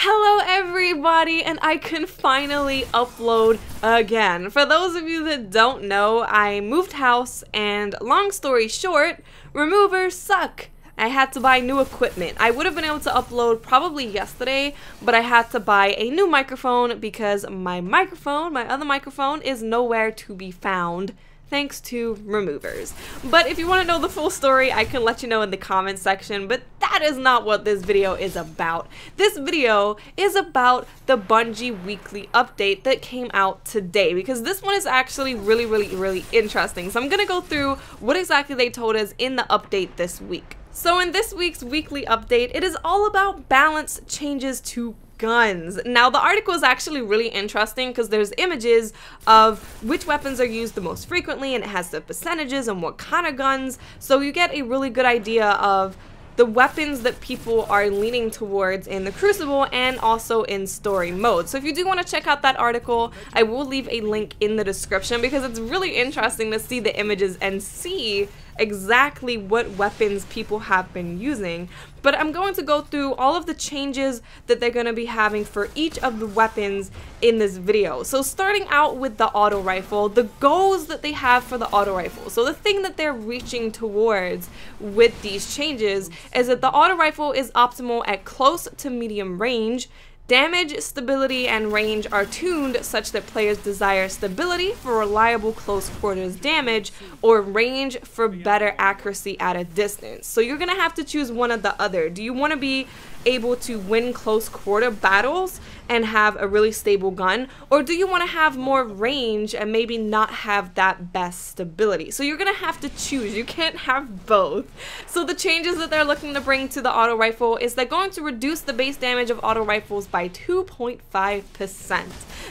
Hello everybody, and I can finally upload again. For those of you that don't know, I moved house and long story short, removers suck. I had to buy new equipment. I would have been able to upload probably yesterday, but I had to buy a new microphone because my other microphone is nowhere to be found. Thanks to removers. But if you want to know the full story, I can let you know in the comment section, but that is not what this video is about. This video is about the Bungie Weekly update that came out today, because this one is actually really interesting. So I'm gonna go through what exactly they told us in the update this week. So in this week's weekly update, it is all about balance changes to guns. Now the article is actually really interesting because there's images of which weapons are used the most frequently, and it has the percentages and what kind of guns, so you get a really good idea of the weapons that people are leaning towards in the Crucible and also in story mode. So if you do want to check out that article, I will leave a link in the description because it's really interesting to see the images and see exactly what weapons people have been using. But I'm going to go through all of the changes that they're going to be having for each of the weapons in this video. So starting out with the auto rifle, the goals that they have for the auto rifle. So the thing that they're reaching towards with these changes is that the auto rifle is optimal at close to medium range. Damage, stability, and range are tuned such that players desire stability for reliable close quarters damage or range for better accuracy at a distance. So you're gonna have to choose one or the other. Do you want to be able to win close quarter battles and have a really stable gun, or do you want to have more range and maybe not have that best stability? So you're gonna have to choose. You can't have both. So the changes that they're looking to bring to the auto rifle is they're going to reduce the base damage of auto rifles by 2.5%.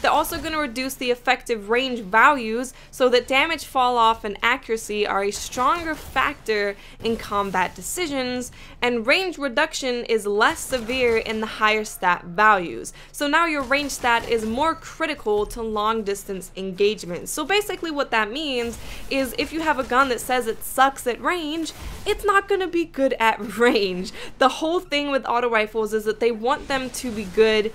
They're also going to reduce the effective range values so that damage, fall off, and accuracy are a stronger factor in combat decisions, and range reduction is less severe in the higher stat values. So now your range stat is more critical to long distance engagement. So basically what that means is if you have a gun that says it sucks at range, it's not going to be good at range. The whole thing with auto rifles is that they want them to be good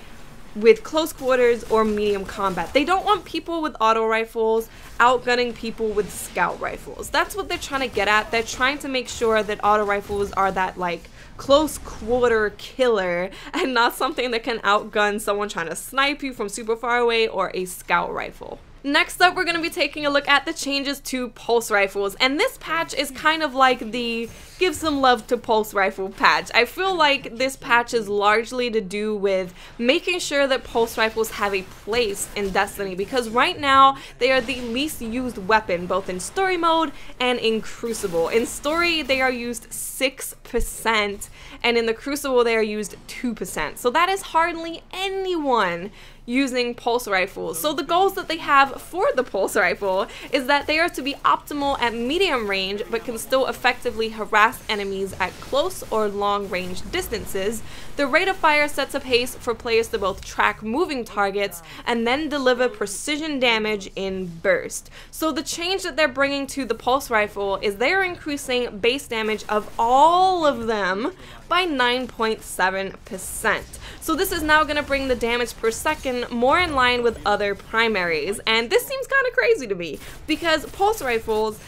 with close quarters or medium combat. They don't want people with auto rifles outgunning people with scout rifles. That's what they're trying to get at. They're trying to make sure that auto rifles are that like close quarter killer and not something that can outgun someone trying to snipe you from super far away or a scout rifle. Next up, we're going to be taking a look at the changes to pulse rifles, and this patch is kind of like the give some love to pulse rifle patch. I feel like this patch is largely to do with making sure that pulse rifles have a place in Destiny, because right now they are the least used weapon both in story mode and in Crucible. In story they are used 6%, and in the Crucible they are used 2%. So that is hardly anyone using pulse rifles. So the goals that they have for the pulse rifle is that they are to be optimal at medium range but can still effectively harass enemies at close or long range distances. The rate of fire sets a pace for players to both track moving targets and then deliver precision damage in burst. So the change that they're bringing to the pulse rifle is they're increasing base damage of all of them by 9.7%. So this is now going to bring the damage per second more in line with other primaries, and this seems kind of crazy to me because pulse rifles,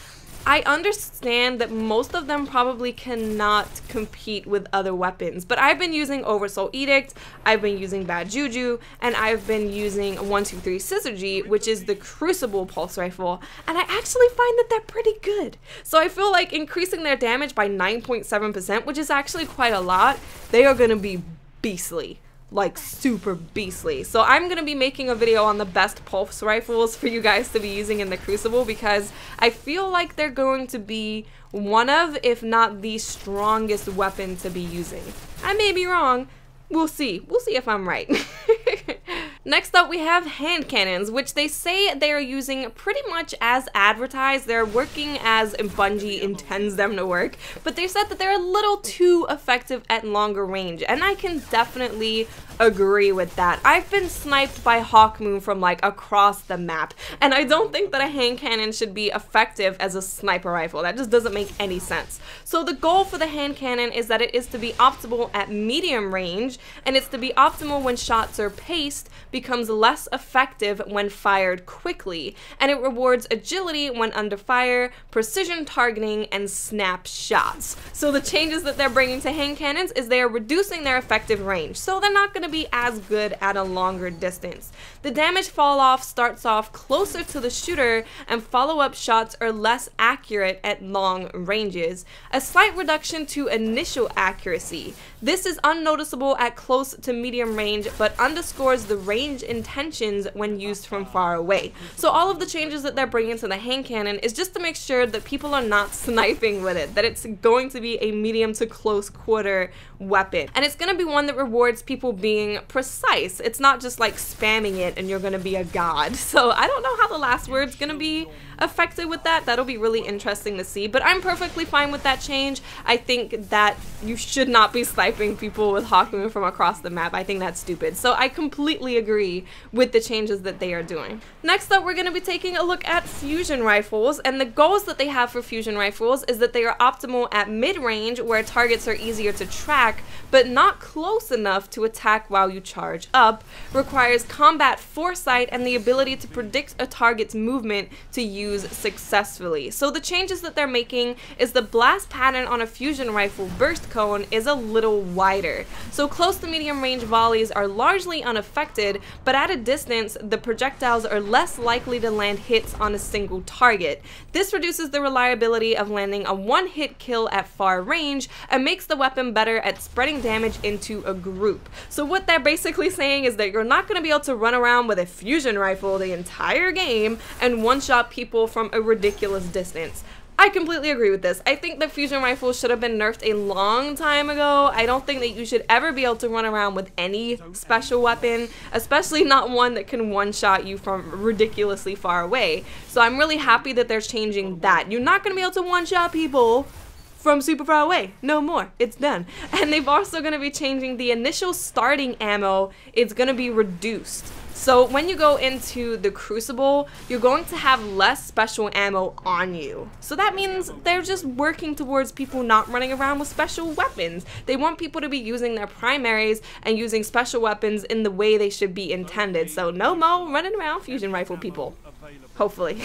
I understand that most of them probably cannot compete with other weapons, but I've been using Oversoul Edict, I've been using Bad Juju, and I've been using 123 Syzygy, which is the Crucible pulse rifle, and I actually find that they're pretty good. So I feel like increasing their damage by 9.7%, which is actually quite a lot, they are going to be beastly. Like super beastly. So I'm going to be making a video on the best pulse rifles for you guys to be using in the Crucible, because I feel like they're going to be one of, if not the strongest weapon to be using. I may be wrong. We'll see. We'll see if I'm right. Next up, we have hand cannons, which they say they are using pretty much as advertised. They're working as Bungie intends them to work, but they said that they're a little too effective at longer range, and I can definitely agree with that. I've been sniped by Hawkmoon from like across the map, and I don't think that a hand cannon should be effective as a sniper rifle. That just doesn't make any sense. So the goal for the hand cannon is that it is to be optimal at medium range, and it's to be optimal when shots are paced, becomes less effective when fired quickly, and it rewards agility when under fire, precision targeting, and snap shots. So the changes that they're bringing to hand cannons is they are reducing their effective range, so they're not going to be as good at a longer distance. The damage fall off starts off closer to the shooter, and follow-up shots are less accurate at long ranges. A slight reduction to initial accuracy. This is unnoticeable at close to medium range, but underscores the range intentions when used from far away. So all of the changes that they're bringing to the hand cannon is just to make sure that people are not sniping with it, that it's going to be a medium to close quarter weapon. And it's going to be one that rewards people being precise. It's not just like spamming it and you're going to be a god. So I don't know how the last word's going to be affected with that. That'll be really interesting to see, but I'm perfectly fine with that change. I think that you should not be sniping people with Hawkmoon from across the map. I think that's stupid. So I completely agree with the changes that they are doing. Next up, we're going to be taking a look at fusion rifles, and the goals that they have for fusion rifles is that they are optimal at mid-range, where targets are easier to track, but not close enough to attack while you charge up, requires combat foresight and the ability to predict a target's movement to use successfully. So the changes that they're making is the blast pattern on a fusion rifle burst cone is a little wider. So close to medium range volleys are largely unaffected, but at a distance, the projectiles are less likely to land hits on a single target. This reduces the reliability of landing a one-hit kill at far range and makes the weapon better at spreading damage into a group. So what they're basically saying is that you're not going to be able to run around with a fusion rifle the entire game and one-shot people from a ridiculous distance. I completely agree with this. I think that fusion rifles should have been nerfed a long time ago. I don't think that you should ever be able to run around with any special weapon, especially not one that can one-shot you from ridiculously far away. So I'm really happy that they're changing that. You're not going to be able to one-shot people from super far away. No more. It's done. And they've also going to be changing the initial starting ammo. It's going to be reduced. So when you go into the Crucible, you're going to have less special ammo on you. So that means they're just working towards people not running around with special weapons. They want people to be using their primaries and using special weapons in the way they should be intended. So no more running around fusion rifle people. Hopefully.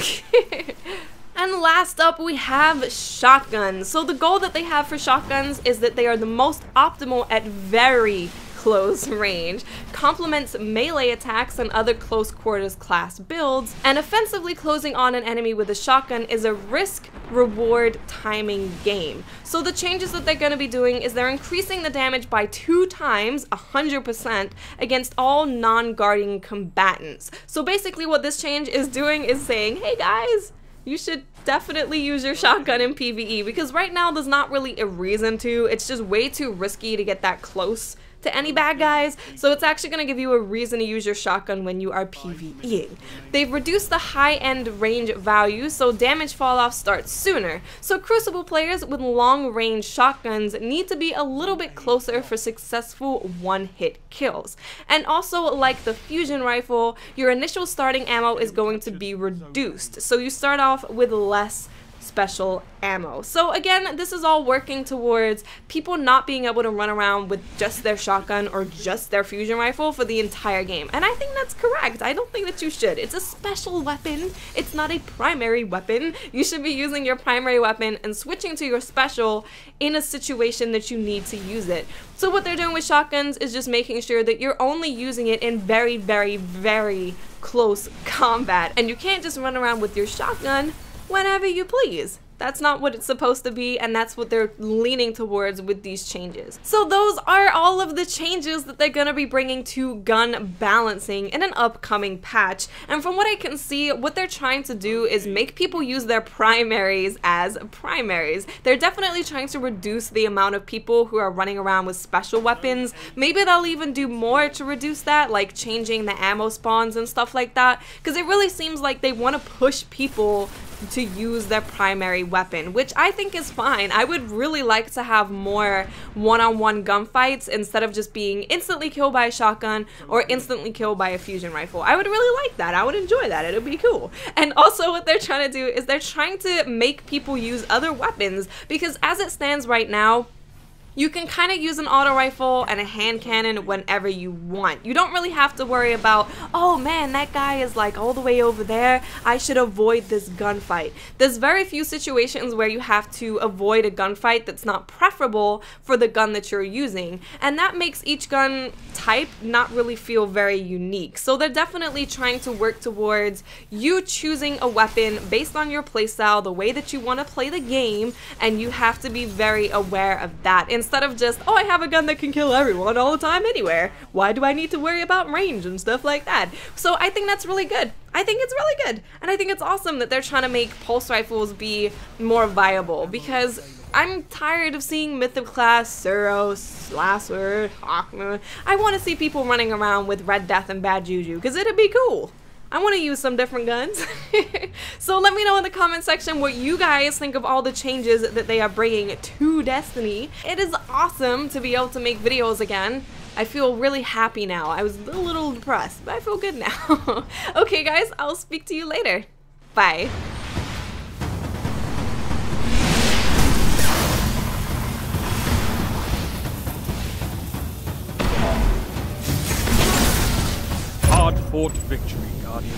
And last up, we have shotguns. So the goal that they have for shotguns is that they are the most optimal at very close range, complements melee attacks and other close quarters class builds, and offensively closing on an enemy with a shotgun is a risk-reward timing game. So the changes that they're going to be doing is they're increasing the damage by 2 times, 100%, against all non-guarding combatants. So basically what this change is doing is saying, hey guys, you should definitely use your shotgun in PvE, because right now there's not really a reason to. It's just way too risky to get that close to any bad guys, so it's actually going to give you a reason to use your shotgun when you are PvEing. They've reduced the high-end range value, so damage fall-off starts sooner. So Crucible players with long-range shotguns need to be a little bit closer for successful one-hit kills. And also, like the fusion rifle, your initial starting ammo is going to be reduced, so you start off with less special ammo. So again, this is all working towards people not being able to run around with just their shotgun or just their fusion rifle for the entire game. And I think that's correct. I don't think that you should. It's a special weapon. It's not a primary weapon. You should be using your primary weapon and switching to your special in a situation that you need to use it. So what they're doing with shotguns is just making sure that you're only using it in very, very, very close combat. And you can't just run around with your shotgun whenever you please. That's not what it's supposed to be, and that's what they're leaning towards with these changes. So those are all of the changes that they're going to be bringing to gun balancing in an upcoming patch. And from what I can see, what they're trying to do is make people use their primaries as primaries. They're definitely trying to reduce the amount of people who are running around with special weapons. Maybe they'll even do more to reduce that, like changing the ammo spawns and stuff like that, because it really seems like they want to push people to use their primary weapon, which I think is fine. I would really like to have more one-on-one gunfights instead of just being instantly killed by a shotgun or instantly killed by a fusion rifle. I would really like that. I would enjoy that. It would be cool. And also what they're trying to do is they're trying to make people use other weapons, because as it stands right now, you can kind of use an auto rifle and a hand cannon whenever you want. You don't really have to worry about, oh man, that guy is like all the way over there, I should avoid this gunfight. There's very few situations where you have to avoid a gunfight that's not preferable for the gun that you're using, and that makes each gun type not really feel very unique. So they're definitely trying to work towards you choosing a weapon based on your playstyle, the way that you want to play the game, and you have to be very aware of that. Instead of just, oh, I have a gun that can kill everyone all the time anywhere. Why do I need to worry about range and stuff like that? So I think that's really good. I think it's really good. And I think it's awesome that they're trying to make pulse rifles be more viable, because I'm tired of seeing Mythic class, Suros, Slasher, Hawkmoon. I want to see people running around with Red Death and Bad Juju, because it'd be cool. I want to use some different guns. So let me know in the comment section what you guys think of all the changes that they are bringing to Destiny. It is awesome to be able to make videos again. I feel really happy now. I was a little depressed, but I feel good now. Okay guys, I'll speak to you later. Bye. Hard-fought victory, Guardian.